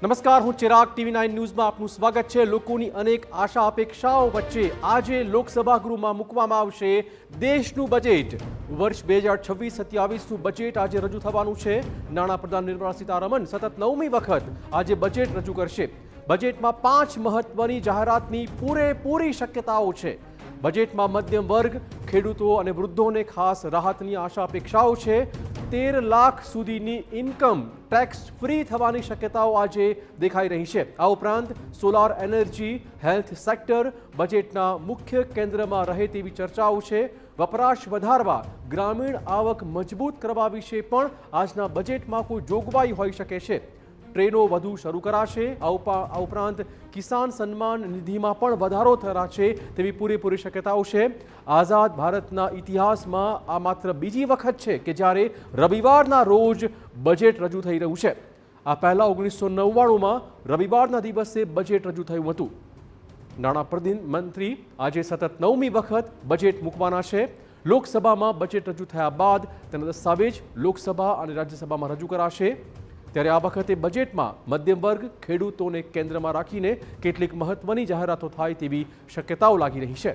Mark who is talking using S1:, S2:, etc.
S1: નમસ્કાર, હું ચિરાગ TV9 ન્યૂઝમાં આપનું સ્વાગત છે। લોકોની અનેક આશા અપેક્ષાઓ વચ્ચે આજે લોકસભા ગૃહમાં મૂકવામાં આવશે દેશનું બજેટ। વર્ષ 2026-27નું બજેટ આજે રજૂ થવાનું છે। નાણાપ્રધાન નિર્મલા સીતારમણ સતત 9મી વખત આજે બજેટ રજૂ કરશે। બજેટમાં 5 મહત્વની જાહેરાતની પૂરેપૂરી શક્યતાઓ છે। બજેટમાં મધ્યમ વર્ગ, ખેડૂતો અને વૃદ્ધોને ખાસ રાહતની આશા અપેક્ષાઓ છે। 13 લાખ સુધીની ઇન્કમ ટેક્સ ફ્રી થવાની શક્યતાઓ આજે દેખાઈ રહી છે। આ ઉપરાંત સોલાર એનર્જી, હેલ્થ સેક્ટર બજેટના મુખ્ય કેન્દ્રમાં રહે તેવી ચર્ચાઓ છે। વપરાશ વધારવા, ગ્રામીણ આવક મજબૂત કરવા વિશે પણ આજના બજેટમાં કોઈ જોગવાઈ હોઈ શકે છે। ટ્રેનો વધુ શરૂ કરાશે। આ ઉપરાંત કિસાન સન્માન નિધિમાં પણ વધારો થશે તેવી પૂરેપૂરી શક્યતાઓ છે। આઝાદ ભારતના ઇતિહાસમાં આ માત્ર બીજી વખત છે કે જ્યારે રવિવારના રોજ બજેટ રજૂ થઈ રહ્યું છે। આ પહેલા 1999માં રવિવારના દિવસે બજેટ રજૂ થયું હતું। નાણાં મંત્રી આજે સતત 9મી વખત બજેટ મૂકવાના છે। લોકસભામાં બજેટ રજૂ થયા બાદ તેના દસ્તાવેજ લોકસભા અને રાજ્યસભામાં રજૂ કરાશે। ત્યારે આ વખતે બજેટમાં મધ્યમ વર્ગ, ખેડૂતોને કેન્દ્રમાં રાખીને કેટલીક મહત્વની જાહેરાતો થાય તેવી શક્યતાઓ લાગી રહી છે।